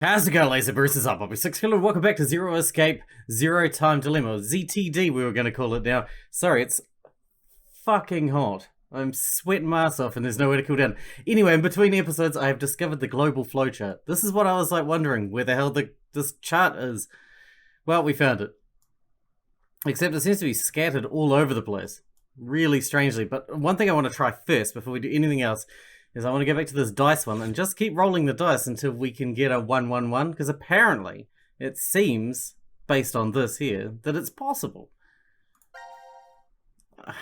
How's it going, Laser Bruce? Up, I'll be Sixkilla. Welcome back to Zero Escape, Zero Time Dilemma, or ZTD we were going to call it now. Sorry, it's fucking hot. I'm sweating my ass off and there's nowhere to cool down. Anyway, in between episodes, I have discovered the global flowchart. This is what I was wondering, where the hell this chart is. Well, we found it. Except it seems to be scattered all over the place. Really strangely. But one thing I want to try first, before we do anything else, is I want to go back to this dice one and just keep rolling the dice until we can get a 1-1-1, because apparently it seems, based on this here, that it's possible.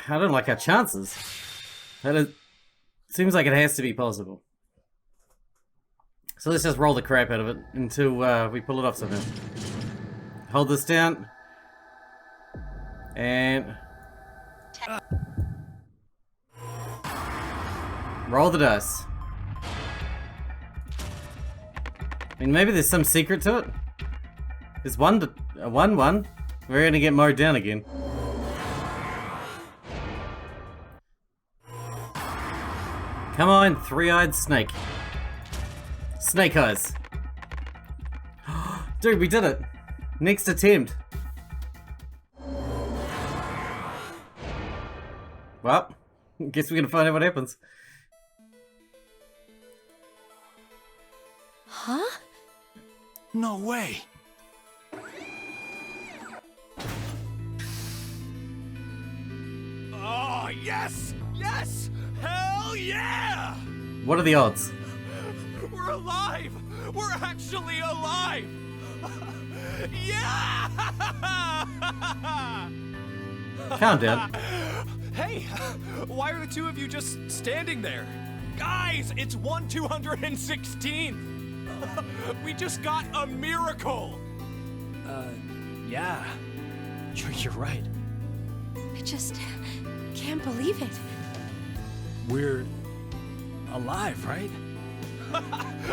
I don't like our chances. Seems like it has to be possible. So let's just roll the crap out of it until we pull it off somehow. Hold this down. And... roll the dice. I mean, maybe there's some secret to it. There's a 1-1. We're gonna get mowed down again. Come on, three-eyed snake. Snake eyes. Dude, we did it. Next attempt. Well, guess we're gonna find out what happens. Huh? No way! Oh, yes! Yes! Hell yeah! What are the odds? We're alive! We're actually alive! Yeah! Calm down. Hey! Why are the two of you just standing there? Guys, it's 1/216th! We just got a miracle! Yeah. You're right. I just can't believe it. We're alive, right?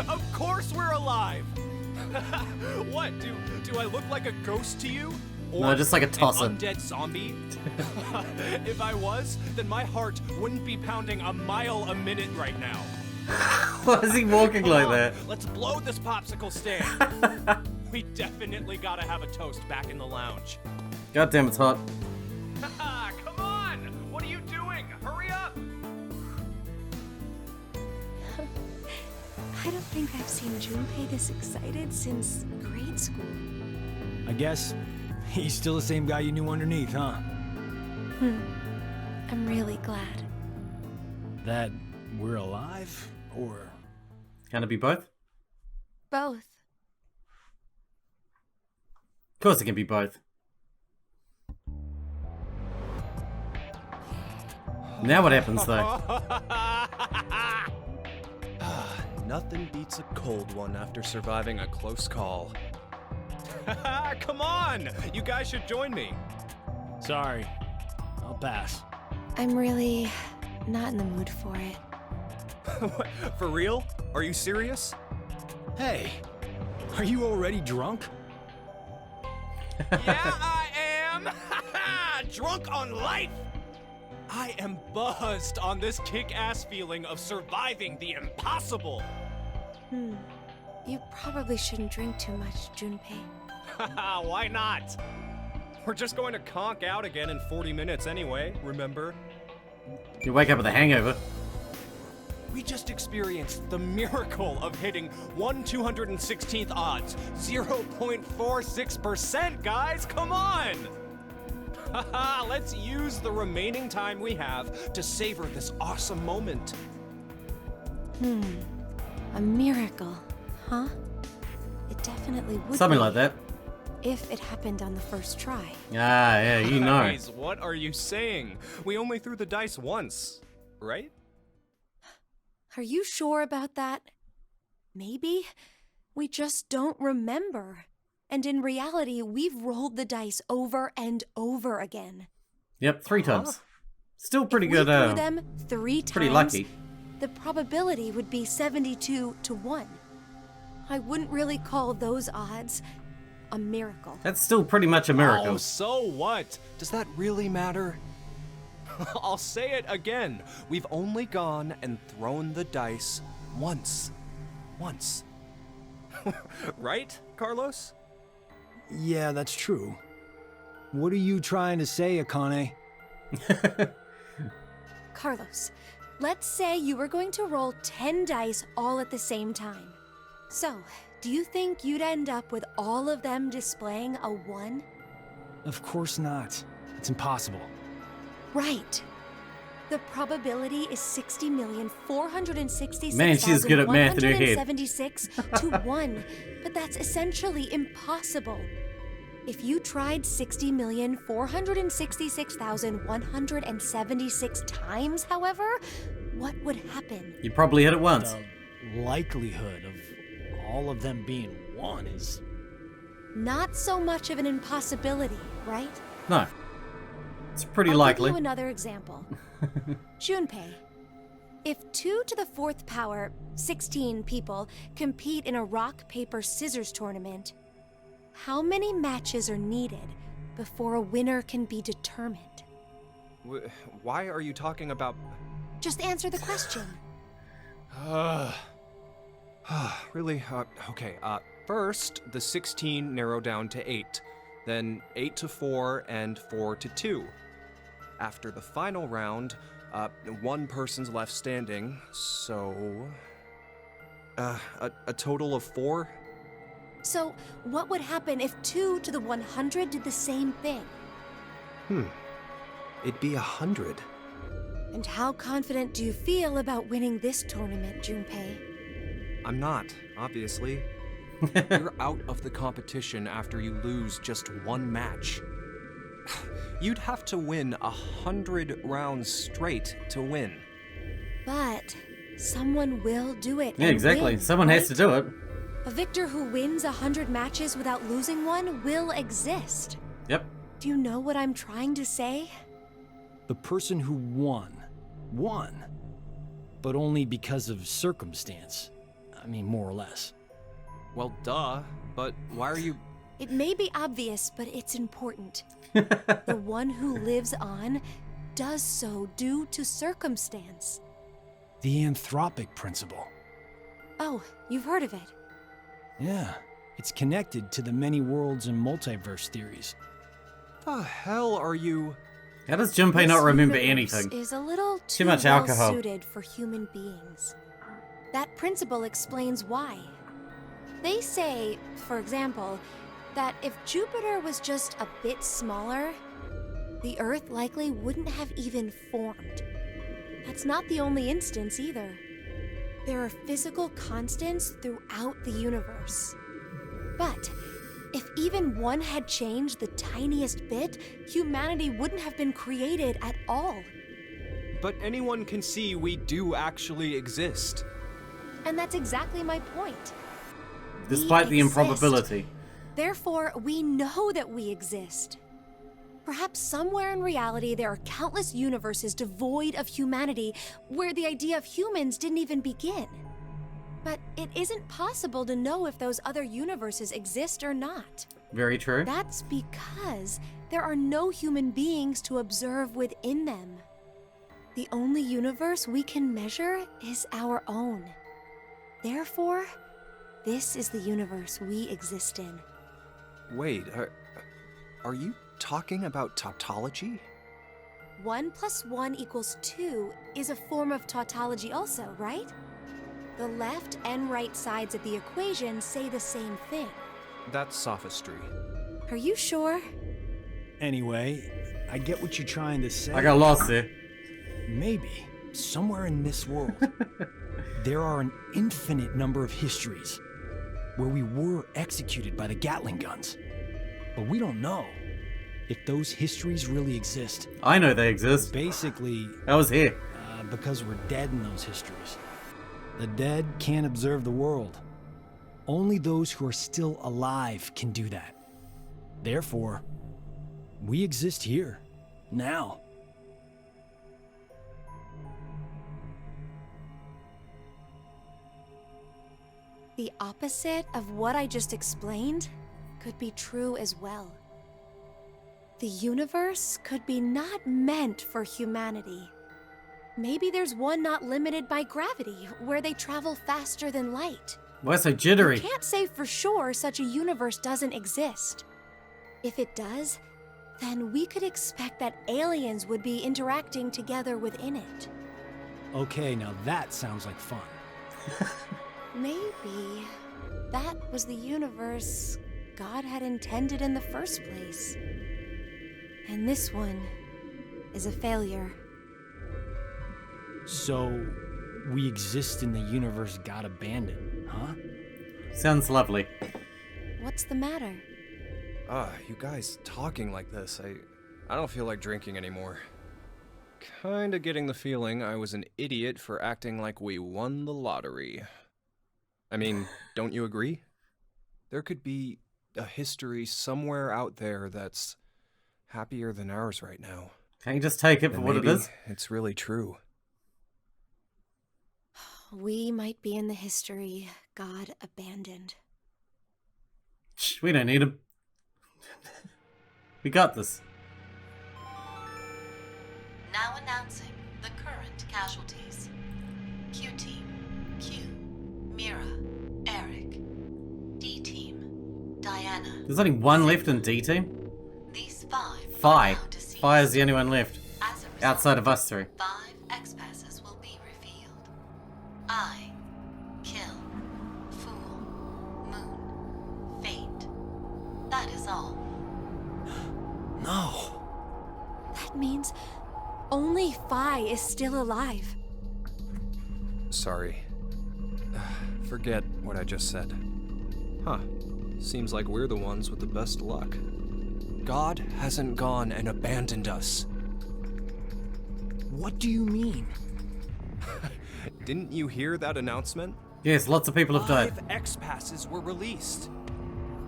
Of course we're alive! What, do I look like a ghost to you? Or No, just like a tossin'. an undead zombie? If I was, then my heart wouldn't be pounding a mile a minute right now. Why is he walking Come like on, that? Let's blow this popsicle stand. We definitely gotta have a toast back in the lounge. God damn, it's hot. Come on! What are you doing? Hurry up! I don't think I've seen Junpei this excited since grade school. I guess he's still the same guy you knew underneath, huh? I'm really glad. That we're alive, or... Can it be both? Both. Of course it can be both. Now what happens though? Nothing beats a cold one after surviving a close call. Come on! You guys should join me. Sorry. I'll pass. I'm really not in the mood for it. What, for real? Are you serious? Hey! Are you already drunk? Yeah, I am! Drunk on life! I am buzzed on this kick-ass feeling of surviving the impossible! You probably shouldn't drink too much, Junpei. Why not? We're just going to conk out again in 40 minutes anyway, remember? You wake up with a hangover. We just experienced the miracle of hitting 1/216th odds. 0.46%, guys! Come on! Let's use the remaining time we have to savor this awesome moment. A miracle, huh? It definitely would Something be like that. if it happened on the first try. Ah, yeah, you know. Guys, what are you saying? We only threw the dice once, right? Are you sure about that? Maybe we just don't remember. And in reality, we've rolled the dice over and over again. Yep, 3 times. Still pretty If good, we threw them 3 times, pretty lucky. the probability would be 72-1. I wouldn't really call those odds a miracle. That's still pretty much a miracle. Oh, so what? Does that really matter? I'll say it again. We've only gone and thrown the dice once. Once. Right, Carlos? Yeah, that's true. What are you trying to say, Akane? Carlos, let's say you were going to roll 10 dice all at the same time. So, do you think you'd end up with all of them displaying a 1? Of course not. It's impossible. Right. The probability is 60,466,176 Man, she's good at math in her head. to 1, but that's essentially impossible. If you tried 60,466,176 times, however, what would happen? You probably hit it once. The likelihood of all of them being 1 is... Not so much of an impossibility, right? No. It's pretty I'll likely. give you another example. Junpei, if 2 to the 4th power, 16 people, compete in a rock, paper, scissors tournament, how many matches are needed before a winner can be determined? Why are you talking about... Just answer the question. Really? Okay, first, the 16 narrow down to 8. Then 8 to 4 and 4 to 2. After the final round, one person's left standing, so... a total of 4? So, what would happen if 2 to the 100 did the same thing? It'd be 100. And how confident do you feel about winning this tournament, Junpei? I'm not, obviously. You're out of the competition after you lose just one match. You'd have to win 100 rounds straight to win. But someone will do it. Yeah, and exactly. win, Someone has to right? do it. A victor who wins 100 matches without losing one will exist. Yep. Do you know what I'm trying to say? The person who won. But only because of circumstance. I mean, more or less. Well, duh, but why are you... It may be obvious, but it's important. The one who lives on does so due to circumstance. The anthropic principle. Oh, you've heard of it. Yeah, it's connected to the many worlds and multiverse theories. The hell are you... How does Junpei This not remember universe anything? is a little too much well alcohol. suited for human beings. That principle explains why. They say, for example, that if Jupiter was just a bit smaller, the Earth likely wouldn't have even formed. That's not the only instance either. There are physical constants throughout the universe. But if even one had changed the tiniest bit, humanity wouldn't have been created at all. But anyone can see we do actually exist. And that's exactly my point. Despite the exist. improbability. Therefore, we know that we exist. Perhaps somewhere in reality there are countless universes devoid of humanity where the idea of humans didn't even begin. But it isn't possible to know if those other universes exist or not. Very true. That's because there are no human beings to observe within them. The only universe we can measure is our own. Therefore, this is the universe we exist in. Wait, are you talking about tautology? 1 + 1 = 2 is a form of tautology also, right? The left and right sides of the equation say the same thing. That's sophistry. Are you sure? Anyway, I get what you're trying to say. I got lost there. Maybe, somewhere in this world, there are an infinite number of histories where we were executed by the Gatling guns. But we don't know if those histories really exist. I know they exist. Basically, I was here. because we're dead in those histories. The dead can't observe the world. Only those who are still alive can do that. Therefore, we exist here, now. The opposite of what I just explained could be true as well. The universe could be not meant for humanity. Maybe there's one not limited by gravity, where they travel faster than light. Why so jittery? You can't say for sure such a universe doesn't exist. If it does, then we could expect that aliens would be interacting together within it. Okay, now that sounds like fun. Maybe that was the universe God had intended in the first place. And this one is a failure. So, we exist in the universe God abandoned, huh? Sounds lovely. What's the matter? You guys talking like this, I don't feel like drinking anymore. Kinda getting the feeling I was an idiot for acting like we won the lottery. I mean, don't you agree? There could be a history somewhere out there that's happier than ours right now. Can't you just take it for And what it maybe is? it's really true. We might be in the history God abandoned. Shh, we don't need him. We got this. Now announcing the current casualties. Q-Team, Q, Mira, Eric. D-Team, Diana. There's only one left in D team. These 5 are Fi. now deceased. Fi is the only one left. As a result, Outside of us three. 5 X-passes will be revealed. I, Kill, Fool, Moon, Fate. That is all. No. That means only Fi is still alive. Sorry. Forget what I just said. Huh. Seems like we're the ones with the best luck. God hasn't gone and abandoned us. What do you mean? Didn't you hear that announcement? Yes, lots of people have died. 5 X-passes were released.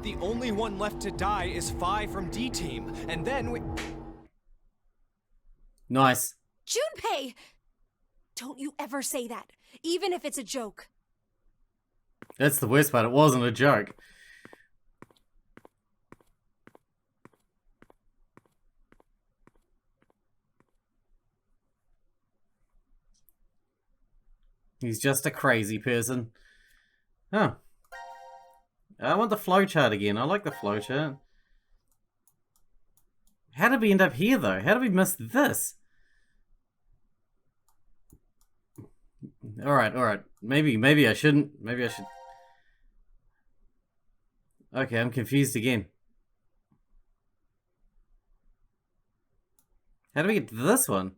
The only one left to die is Fi from D-Team, and then we... Nice. Junpei! Don't you ever say that, even if it's a joke. That's the worst part. It wasn't a joke. He's just a crazy person. Huh. I want the flowchart again. I like the flowchart. How did we end up here, though? How did we miss this? Alright. Maybe I shouldn't. Maybe I should. Okay, I'm confused again. How do we get to this one?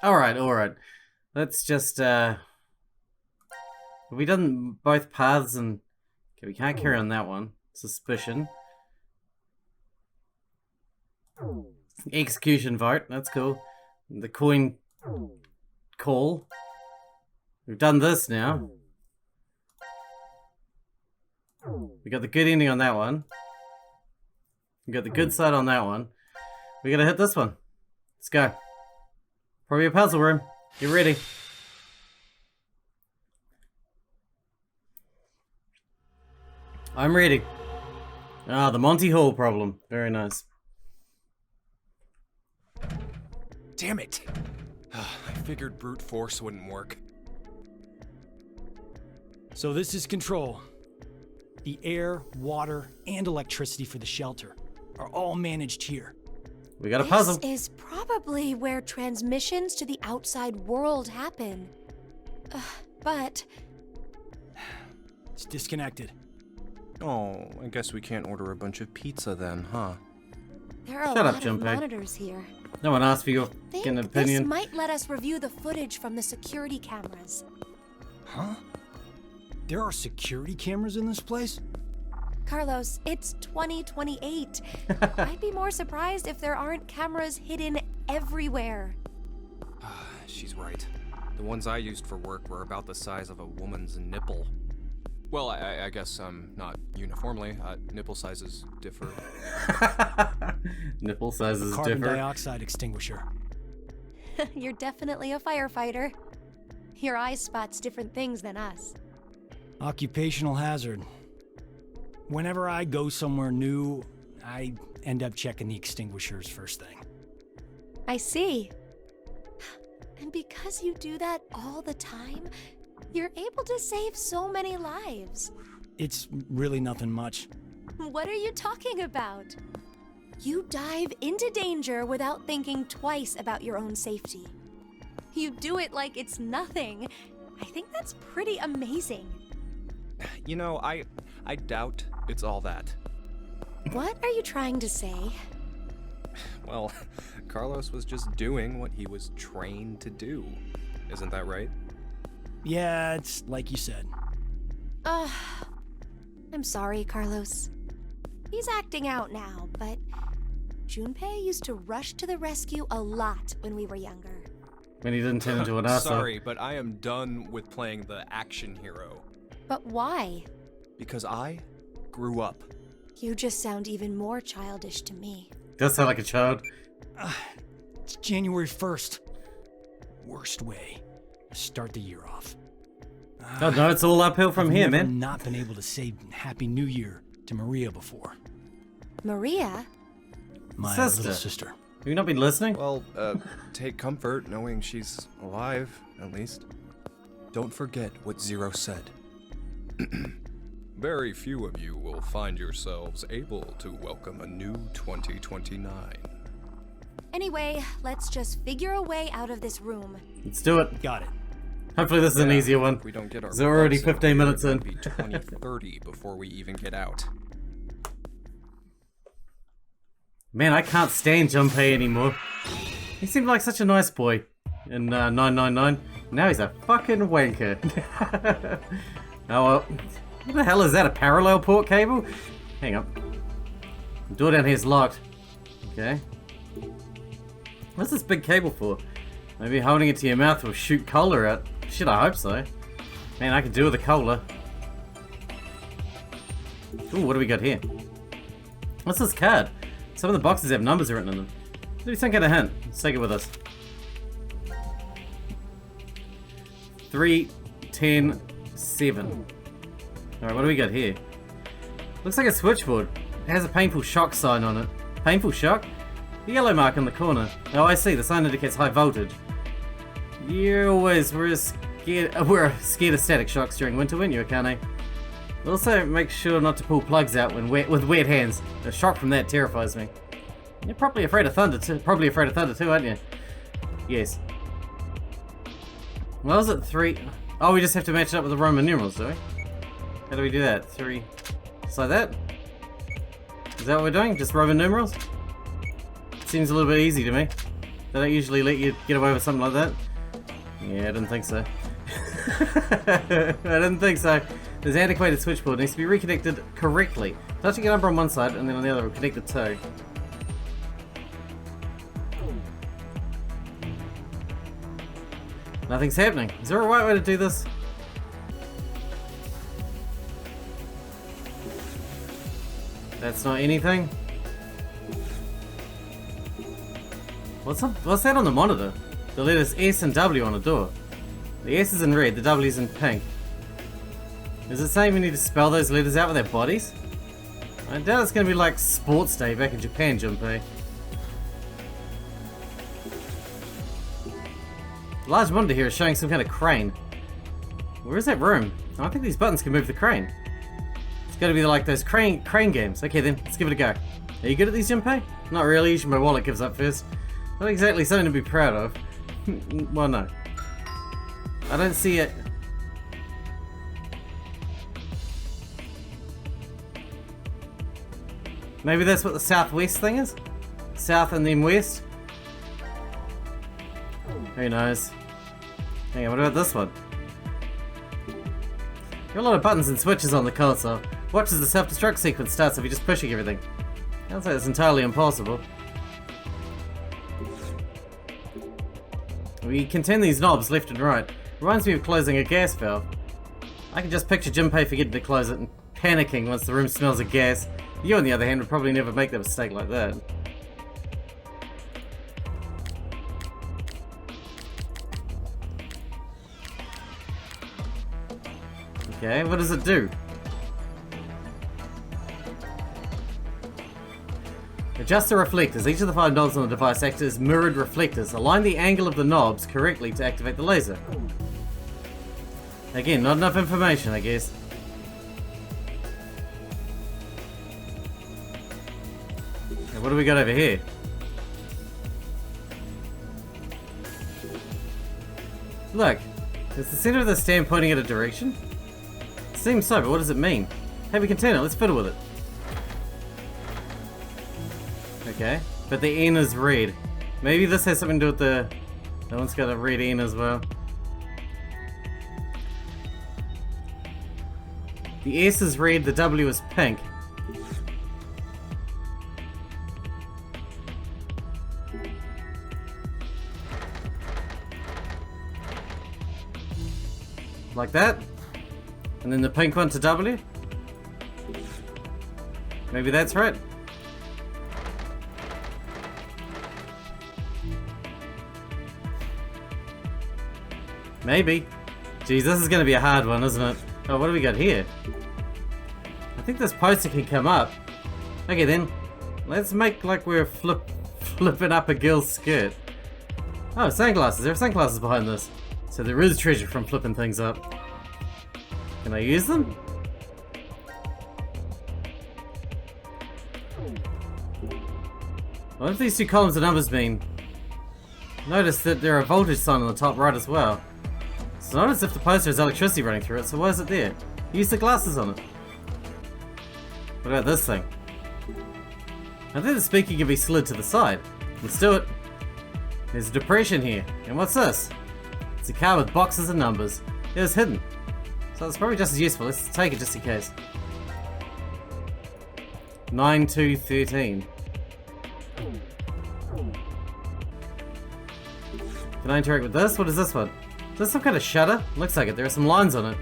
Alright. Let's just, have we done both paths and... Okay, we can't carry on that one. Suspicion. Execution vote, that's cool. The coin call. We've done this now. We got the good ending on that one. We got the good side on that one. We gotta hit this one. Let's go. Probably a puzzle room. Get ready. I'm ready. Ah, the Monty Hall problem. Very nice. Damn it! I figured brute force wouldn't work. So this is control. The air, water, and electricity for the shelter are all managed here. We got a puzzle. This is probably where transmissions to the outside world happen. But It's disconnected. Oh, I guess we can't order a bunch of pizza then, huh? there are Shut a up, lot of Junpei. monitors here. No one asked for your Think fucking this opinion. might let us review the footage from the security cameras. Huh? There are security cameras in this place? Carlos, it's 2028. I'd be more surprised if there aren't cameras hidden everywhere. She's right. The ones I used for work were about the size of a woman's nipple. Well, I guess, not uniformly. Nipple sizes differ. Nipple sizes Carbon differ. dioxide extinguisher. You're definitely a firefighter. Your eye spots different things than us. Occupational hazard. Whenever I go somewhere new, I end up checking the extinguishers first thing. I see. And because you do that all the time, you're able to save so many lives. It's really nothing much. What are you talking about? You dive into danger without thinking twice about your own safety. You do it like it's nothing. I think that's pretty amazing. You know, I doubt it's all that. What are you trying to say? Well, Carlos was just doing what he was trained to do. Isn't that right? Yeah, it's like you said. I'm sorry, Carlos. He's acting out now, but Junpei used to rush to the rescue a lot when we were younger. When he didn't turn into an asshole. Sorry, but I am done with playing the action hero. But why? Because I grew up. You just sound even more childish to me. Does sound like a child. It's January 1st. Worst way to start the year off. Oh no, it's all uphill from here, I've never man. not been able to say Happy New Year to Maria before. Maria? My Sister. little sister. Have you not been listening? Well, take comfort knowing she's alive, at least. Don't forget what Zero said. Very few of you will find yourselves able to welcome a new 2029. Anyway, let's just figure a way out of this room. Let's do it. Got it. Hopefully this is an easier one. If we don't get our They're already butts in 15 here, minutes it'll in. be 2030 before we even get out. Man, I can't stand Junpei anymore. He seemed like such a nice boy in 999. Now he's a fucking wanker. Oh well. What the hell is that? A parallel port cable? Hang on. The door down here is locked. Okay. What's this big cable for? Maybe holding it to your mouth will shoot cola out. Shit, I hope so. Man, I could do with a cola. Ooh, what do we got here? What's this card? Some of the boxes have numbers written in them. Do some kind of hint. Let's take it with us. 3, 10, 7. Alright, what do we got here? Looks like a switchboard. It has a painful shock sign on it. Painful shock? The yellow mark in the corner. Oh, I see. The sign indicates high voltage. You always were scared of static shocks during winter, weren't you, Akane? Also, make sure not to pull plugs out when with wet hands. The shock from that terrifies me. You're probably afraid of thunder too. Aren't you? Yes. What was it? 3. Oh, we just have to match it up with the Roman numerals, do we? How do we do that? 3. Just like that? Is that what we're doing? Just Roman numerals? Seems a little bit easy to me. They don't usually let you get away with something like that. Yeah, I didn't think so. I didn't think so. This antiquated switchboard needs to be reconnected correctly. Touching a number on one side and then on the other will connect the two. Nothing's happening. Is there a right way to do this? That's not anything. What's that on the monitor? The letters S and W on a door. The S is in red, the W is in pink. Is it saying we need to spell those letters out with our bodies? I doubt it's going to be like Sports Day back in Japan, Junpei. The large monitor here is showing some kind of crane. Where is that room? I don't think these buttons can move the crane. It's got to be like those crane games. Okay then, let's give it a go. Are you good at these, Junpei? Not really, usually my wallet gives up first. Not exactly something to be proud of. Well, no. I don't see it. Maybe that's what the southwest thing is? South and then west? Who knows? Hang on, what about this one? There are a lot of buttons and switches on the console. Watch as the self-destruct sequence starts if you're just pushing everything. Sounds like it's entirely impossible. We can turn these knobs left and right. Reminds me of closing a gas valve. I can just picture Junpei forgetting to close it and panicking once the room smells of gas. You, on the other hand, would probably never make that mistake like that. Okay, what does it do? Adjust the reflectors. Each of the 5 knobs on the device act as mirrored reflectors. Align the angle of the knobs correctly to activate the laser. Again, not enough information, I guess. Now, what do we got over here? Look, is the center of the stand pointing at a direction? It seems so, but what does it mean? Hey, we can turn it. Let's fiddle with it. Okay, but the N is red. Maybe this has something to do with the... That one's got a red N as well. The S is red, the W is pink. Like that. And then the pink one to W. Maybe that's right. Maybe. Geez, this is going to be a hard one, isn't it? Oh, what do we got here? I think this poster can come up. Okay then, let's make like we're flipping up a girl's skirt. Oh, sunglasses. There are sunglasses behind this. So there is treasure from flipping things up. Can I use them? What do these 2 columns of numbers mean? Notice that there are a voltage sign on the top right as well. It's not as if the poster has electricity running through it, so why is it there? Use the glasses on it. What about this thing? I think the speaker can be slid to the side. Let's do it. There's a depression here. And what's this? It's a card with boxes and numbers. It was hidden. So it's probably just as useful. Let's take it just in case. 9213. Can I interact with this? What is this one? Is this some kind of shutter? Looks like it. There are some lines on it.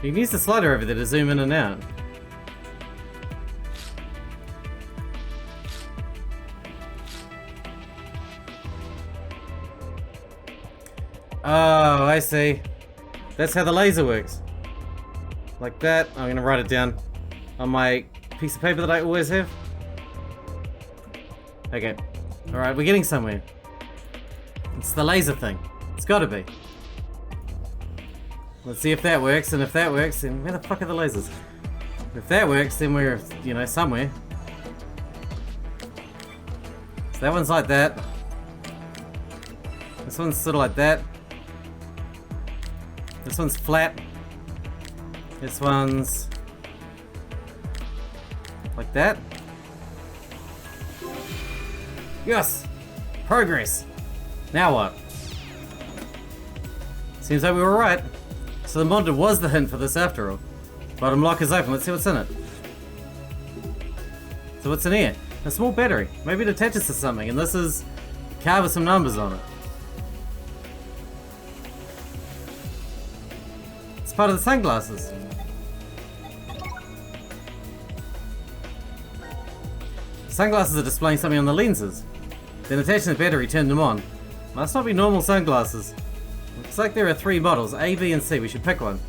You can use the slider over there to zoom in and out. Oh, I see. That's how the laser works. Like that. I'm gonna write it down on my piece of paper that I always have. Okay. Alright, we're getting somewhere. It's the laser thing. It's gotta be. Let's see if that works, and if that works, then where the fuck are the lasers? If that works, then we're, you know, somewhere. So that one's like that. This one's sort of like that. This one's flat. This one's like that. Yes! Progress! Now what? Seems like we were right. So the monitor was the hint for this after all. Bottom lock is open. Let's see what's in it. So what's in here? A small battery. Maybe it attaches to something, and this is a card with some numbers on it. It's part of the sunglasses. Sunglasses are displaying something on the lenses. Then attaching the battery turned them on. Must not be normal sunglasses. Looks like there are 3 models, A, B, and C. We should pick one.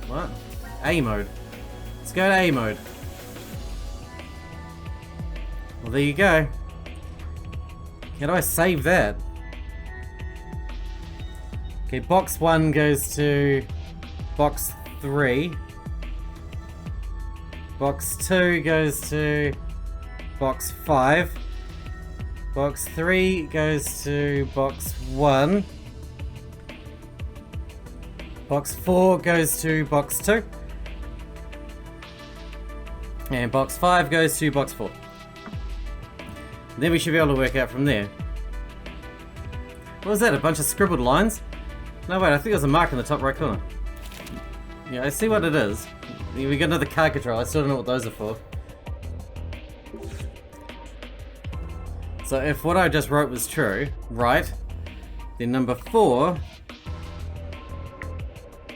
What? A mode. Let's go to A mode. Well, there you go. How do I save that? Okay, box 1 goes to box 3. Box 2 goes to box 5. Box 3 goes to box 1. Box 4 goes to box 2. And box 5 goes to box 4. Then we should be able to work out from there. What was that? A bunch of scribbled lines? No, wait, I think there's a mark in the top right corner. Yeah, I see what it is. We got another card control. I still don't know what those are for. So if what I just wrote was true, right, then number 4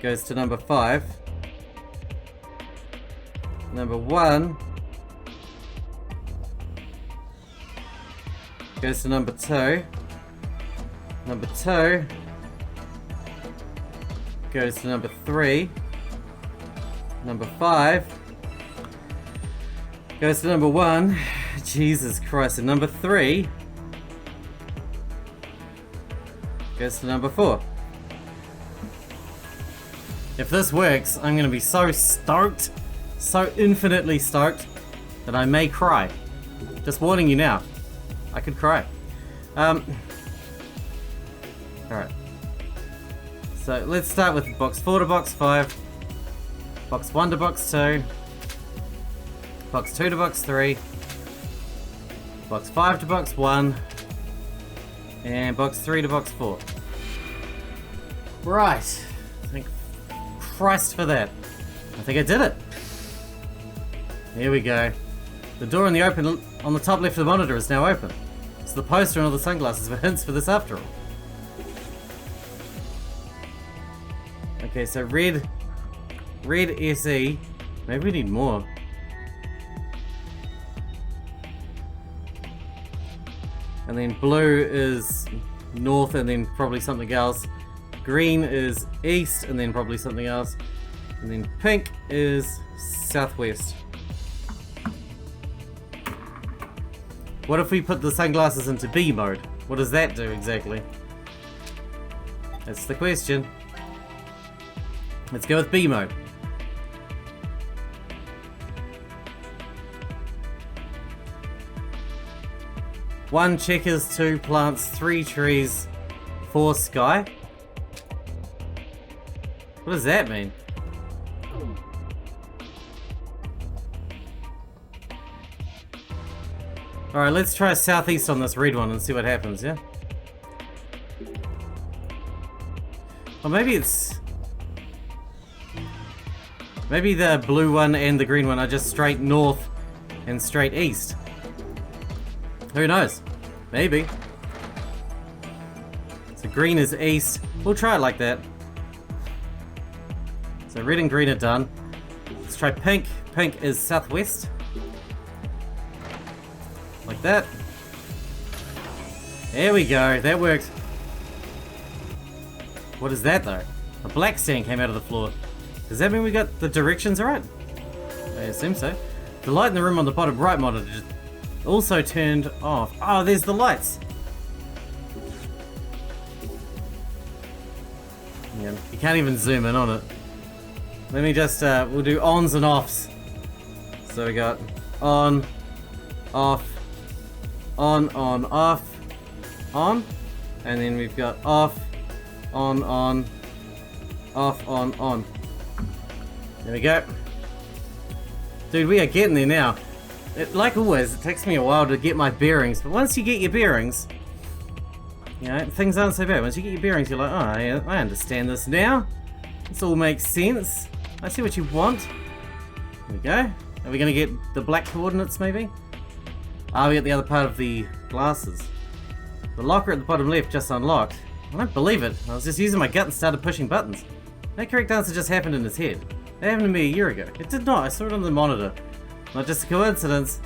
goes to number 5. Number 1 goes to number 2. Number 2 goes to number 3. Number 5 goes to number 1. Jesus Christ. And number 3 goes to number 4. If this works, I'm going to be so stoked, so infinitely stoked, that I may cry. Just warning you now. I could cry. Alright. So let's start with box 4 to box 5, box 1 to box 2, box 2 to box 3, box 5 to box 1, and box 3 to box 4. Right. Thank Christ for that. I think I did it. Here we go. The door on the top left of the monitor is now open. So the poster and all the sunglasses were hints for this after all. Okay, so red SE. Maybe we need more. And then blue is north and then probably something else. Green is east and then probably something else. And then pink is southwest. What if we put the sunglasses into B mode? What does that do exactly? That's the question. Let's go with B mode. One checkers, 2 plants, 3 trees, 4 sky. What does that mean? Alright, let's try southeast on this red one and see what happens, yeah? Or maybe it's... maybe the blue one and the green one are just straight north and straight east. Who knows? Maybe. So green is east. We'll try it like that. So red and green are done. Let's try pink. Pink is southwest. Like that. There we go. That worked. What is that though? A black stain came out of the floor. Does that mean we got the directions right? I assume so. The light in the room on the bottom right monitor just also turned off. Oh, there's the lights. Yeah, you can't even zoom in on it. Let me just, we'll do ons and offs. So we got on, off, on, off, on. And then we've got off, on, off, on. There we go. Dude, we are getting there now. Like always, it takes me a while to get my bearings, but once you get your bearings, you know, things aren't so bad. Once you get your bearings, you're like, oh, I understand this now. This all makes sense. I see what you want. There we go. Are we going to get the black coordinates, maybe? Ah, we got the other part of the glasses. The locker at the bottom left just unlocked. I don't believe it. I was just using my gut and started pushing buttons. That correct answer just happened in his head. That happened to me a year ago. It did not. I saw it on the monitor. Not just a coincidence.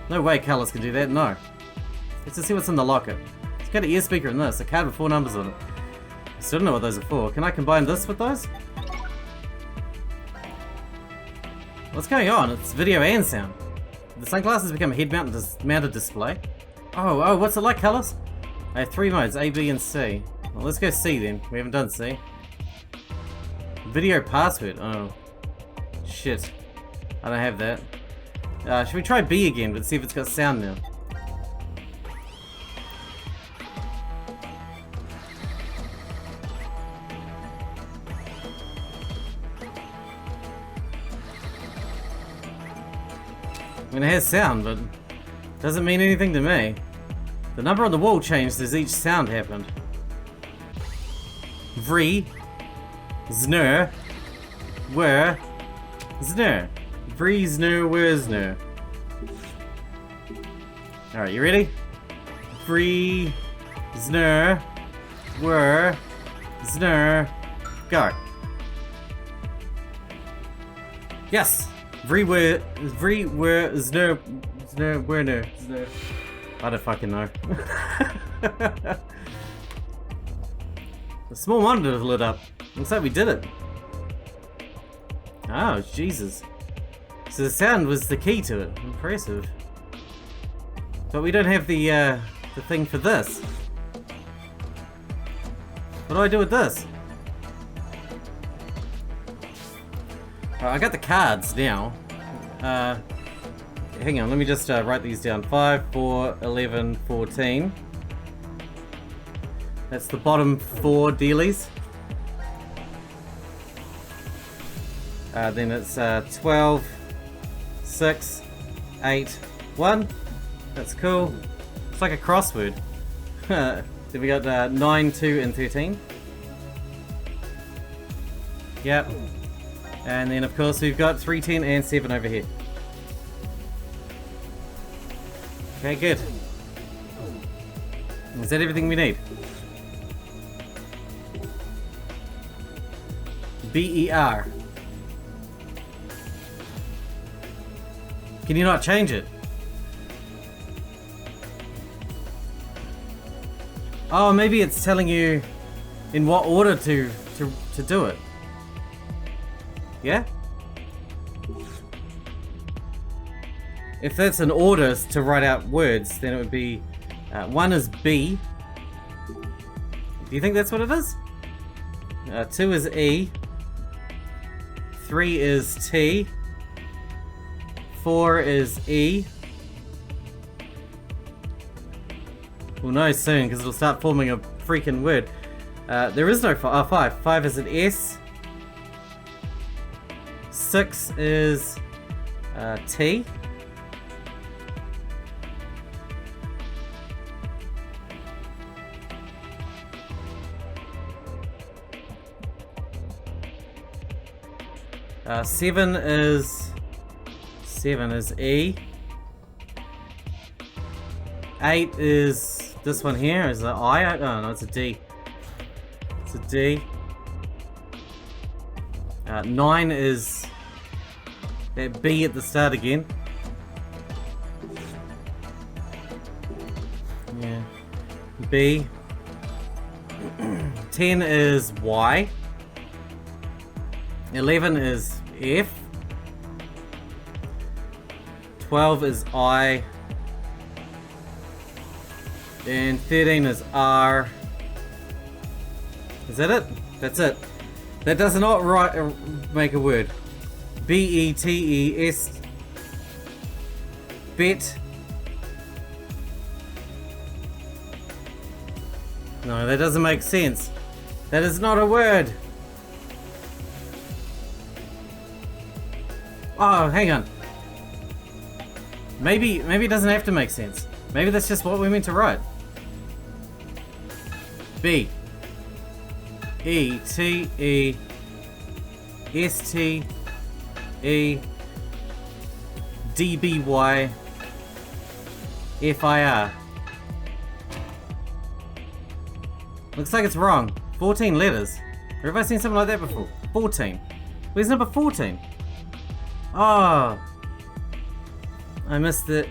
No way Colors can do that, no. Let's just see what's in the locker. It's got an ear speaker in this, a card with 4 numbers on it. I still don't know what those are for. Can I combine this with those? What's going on? It's video and sound. The sunglasses become a head-mounted display. Oh, what's it like, Colors? I have 3 modes, A, B, and C. Well, let's go C then. We haven't done C. Video password. Oh. Shit. I don't have that. Should we try B again, but see if it's got sound now? I mean, it has sound, but doesn't mean anything to me. The number on the wall changed as each sound happened. Vree, znur, where, znur. Vree, znur, where, znur. Alright, you ready? Vree, znur, where, znur, go. Yes! Vree, where, znur, where, znur. I don't fucking know. The small monitor lit up. Looks like we did it. Oh, Jesus. So the sound was the key to it. Impressive. But we don't have the thing for this. What do I do with this? I got the cards now. Hang on, let me just write these down. 5, 4, 11, 14. That's the bottom 4 dealies. Then it's 12, 6, 8, 1. That's cool. It's like a crossword. Then we got 9, 2, and 13. Yep. And then of course we've got 3, 10, and 7 over here. Okay, good. Is that everything we need? BER. Can you not change it? Oh, maybe it's telling you in what order to do it. Yeah? If that's an order to write out words, then it would be 1 is B. Do you think that's what it is? 2 is E. 3 is T. 4 is E. We'll know soon because it'll start forming a freaking word. There is no 5. 5. 5 is an S. 6 is T. Seven is E. 8 is this one here. Is it I? Oh no, it's a D. It's a D. 9 is that B at the start again. Yeah. B. 10 is Y. 11 is F. 12 is I. And 13 is R. Is that it? That's it. That does not make a word. B-E-T-E-S. Bet. No, that doesn't make sense. That is not a word. Oh, hang on. Maybe it doesn't have to make sense. Maybe that's just what we're meant to write. B. E. T. E. S. T. E. D. B. Y. F. I. R. Looks like it's wrong. 14 letters. Or have I seen something like that before? 14. Where's number 14? Oh. I missed it.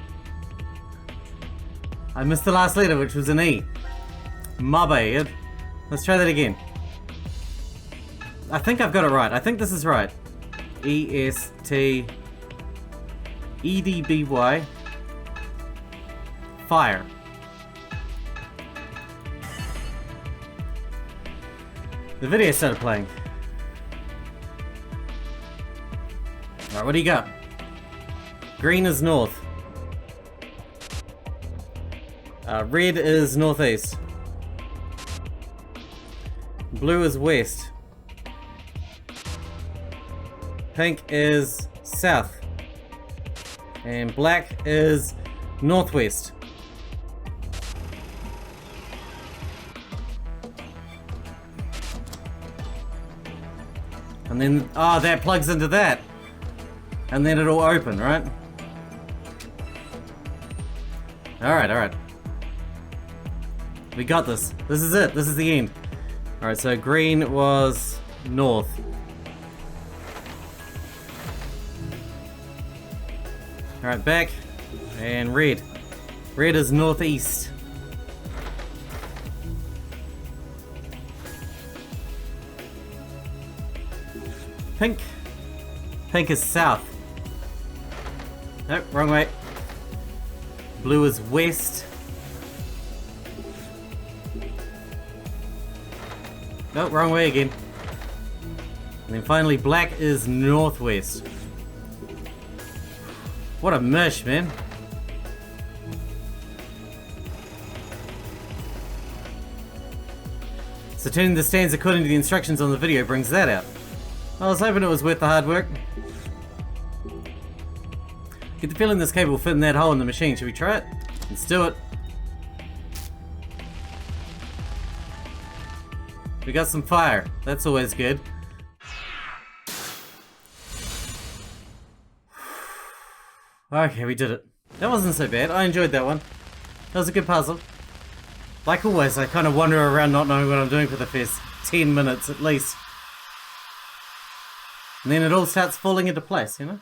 I missed the last letter, which was an E. My bad. Let's try that again. I think I've got it right. I think this is right. E-S-T... E-D-B-Y... Fire. The video started playing. Alright, what do you got? Green is north. Red is northeast. Blue is west. Pink is south. And black is northwest. And then, oh, that plugs into that. And then it'll open, right? Alright, alright. We got this. This is it. This is the end. Alright, so green was north. Alright, back. And red. Red is northeast. Pink. Pink is south. Nope, wrong way. Blue is west. No, wrong way again. And then finally, black is northwest. What a mush, man. So turning the stands according to the instructions on the video brings that out. I was hoping it was worth the hard work. Get the feeling this cable will fit in that hole in the machine. Should we try it? Let's do it. We got some fire. That's always good. Okay, we did it. That wasn't so bad. I enjoyed that one. That was a good puzzle. Like always, I kind of wander around not knowing what I'm doing for the first 10 minutes at least. And then it all starts falling into place, you know?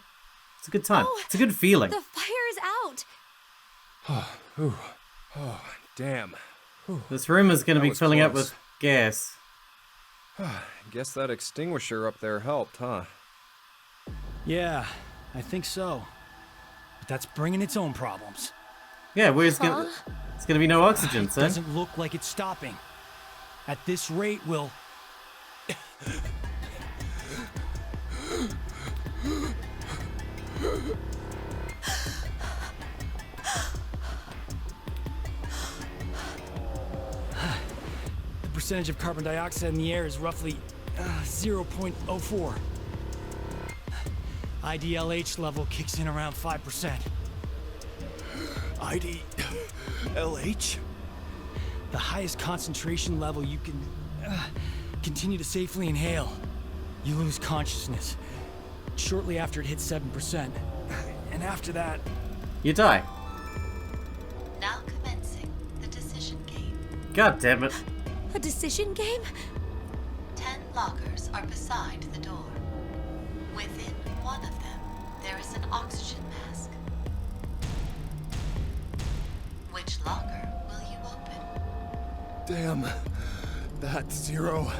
It's a good time. Oh, it's a good feeling. The fire is out. Oh, damn. This room is going to That be was filling up close. with gas. Guess that extinguisher up there helped, huh? Yeah, I think so. But that's bringing its own problems. Yeah, where's gonna... It's going to be no oxygen, It son. doesn't look like it's stopping. At this rate, we'll... The percentage of carbon dioxide in the air is roughly 0.04. IDLH level kicks in around 5%. IDLH? The highest concentration level you can continue to safely inhale. You lose consciousness shortly after it hits 7%. And after that, You die. Now commencing the decision game. God damn it. A decision game? 10 lockers are beside the door. Within one of them, there is an oxygen mask. Which locker will you open? Damn. That's 0.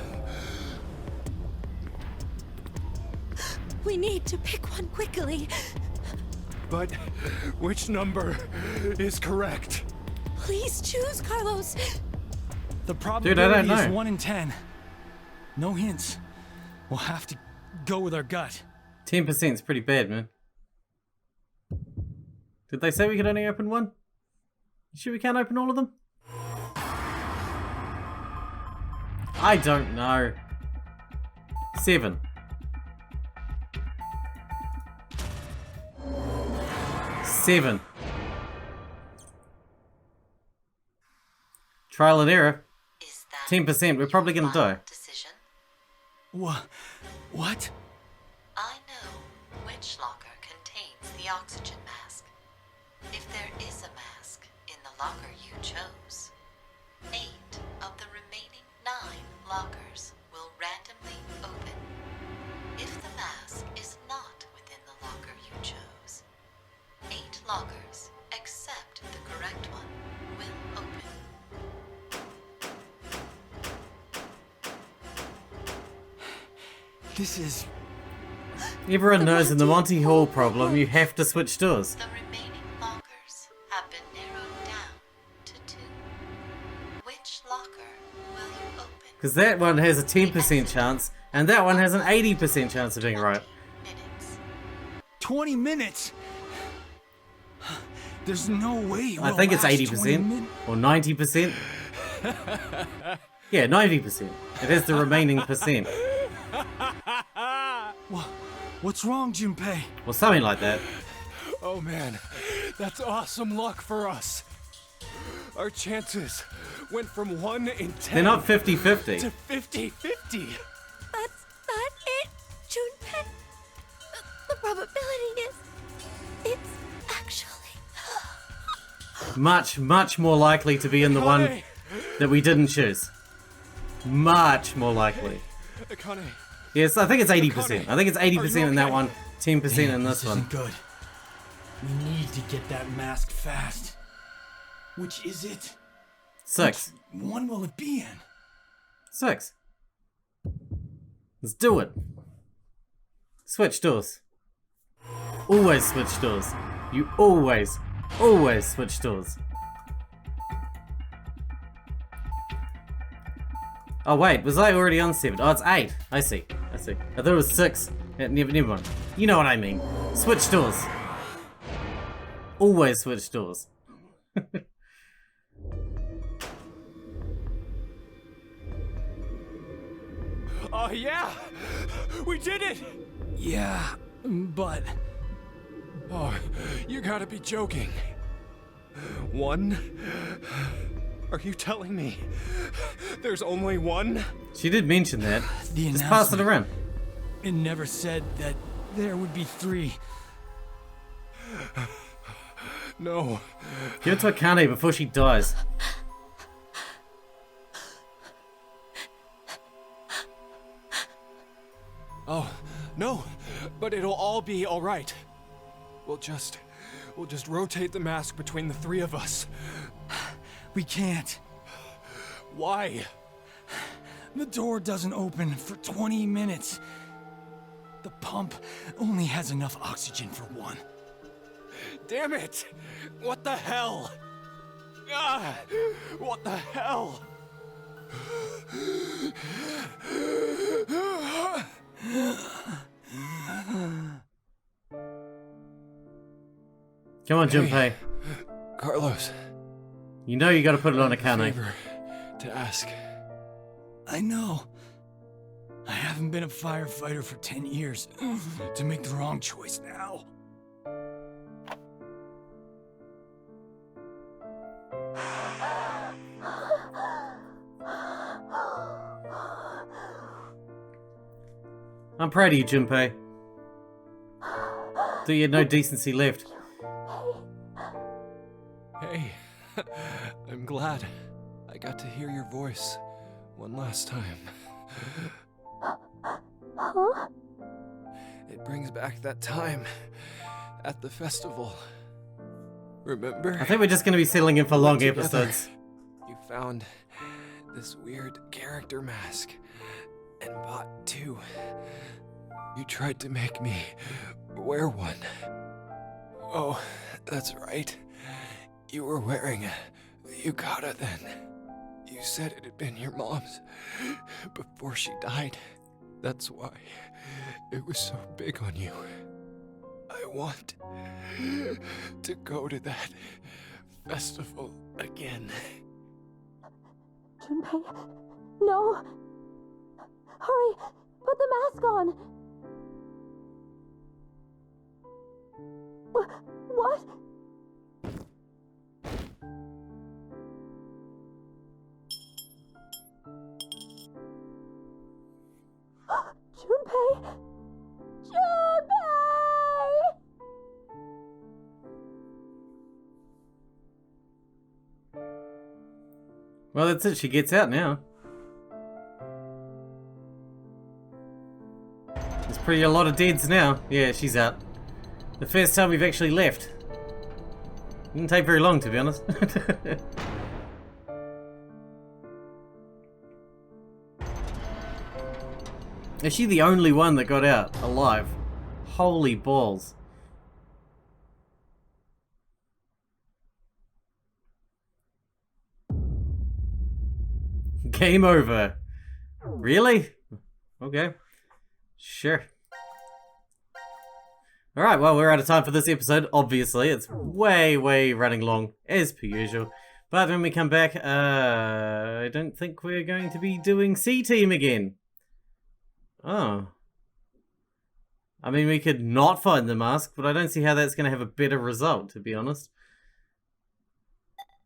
We need to pick one quickly. But which number is correct? Please choose, Carlos. the don't probability is know. 1 in 10. No hints. We'll have to go with our gut. 10% is pretty bad, man. Did they say we could only open one? You sure we can't open all of them? I don't know. 7. Seven. Trial and error. Is that 10%. We're probably gonna your final die. decision? What? I know which locker contains the oxygen mask. If there is a mask in the locker you chose, 8 of the remaining 9 lockers will randomly open. If the mask is not within the locker you chose, 8 lockers, except the correct one, will open. This is... Everyone knows in the Monty Hall problem, you have to switch doors. The remaining lockers have been narrowed down to 2. Which locker will you open? Because that one has a 10% chance, and that one has an 80% chance of being right. Minutes. 20 minutes? There's no way I we'll think it's last 20 80% minutes. or 90%. Yeah, 90%. It has the remaining percent. What's wrong, Junpei? Or something like that. Oh man, that's awesome luck for us. Our chances went from 1 in 10 They're not 50-50. to 50-50. That's not it, Junpei. The probability is... It's actually... Much, much more likely to be in the one Akane! that we didn't choose. Much more likely. Akane, Yes, I think it's 80%. Akane, I think it's are you 80% in that okay? one, 10% in this one. Isn't good. We need to get that mask fast. Which is it? 6. Which one will it be in? 6. Let's do it. Switch doors. Always switch doors. You always Always switch doors. Oh wait, was I already on 7? Oh, it's 8. I see. I thought it was 6. Never mind. You know what I mean. Switch doors. Always switch doors. Oh, yeah! We did it! Yeah, but... Oh, you gotta be joking. 1? Are you telling me there's only 1? She did mention that. The Just pass it around. It never said that there would be 3. No. Give it to Akane before she dies. Oh, no. But it'll all be all right. We'll just rotate the mask between the 3 of us. We can't. Why? The door doesn't open for 20 minutes. The pump only has enough oxygen for 1. Damn it! What the hell? Ah! What the hell? Come on, Junpei. Carlos. You know you gotta put it on Akane. Favor to ask. I know. I haven't been a firefighter for 10 years to make the wrong choice now. I'm proud of you, Junpei. Though you had no decency left. Hey, I'm glad I got to hear your voice one last time. Huh? It brings back that time at the festival. Remember? I think we're just gonna be settling in for long Together, episodes. You found this weird character mask and bought 2. You tried to make me wear one. Oh, that's right. You were wearing a yukata then. You said it had been your mom's before she died. That's why it was so big on you. I want to go to that festival again. Junpei, no! Hurry! Put the mask on! What? Junpei! Junpei! Well, that's it. She gets out now. There's pretty a lot of deads now. Yeah, she's out. The first time we've actually left. Didn't take very long, to be honest. Is she the only one that got out alive? Holy balls. Game over. Really? Okay. Sure. Alright, well, we're out of time for this episode, obviously. It's way running long, as per usual. But when we come back, I don't think we're going to be doing C-Team again. Oh. I mean, we could not find the mask, but I don't see how that's going to have a better result, to be honest.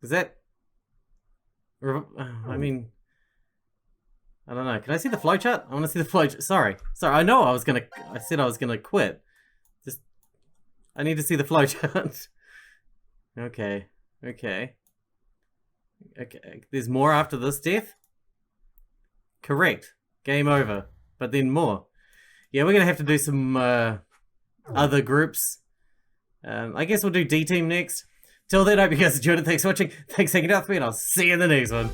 Is that... I mean... I don't know. Can I see the flowchart? I want to see the flowchart. Sorry, I know I said I was gonna quit. Just... I need to see the flowchart. Okay. There's more after this death? Correct. Game over. But then more. Yeah, we're gonna have to do some other groups. I guess we'll do D-Team next. Till then, I hope you guys enjoyed it. Thanks for watching. Thanks for hanging out with me, and I'll see you in the next one.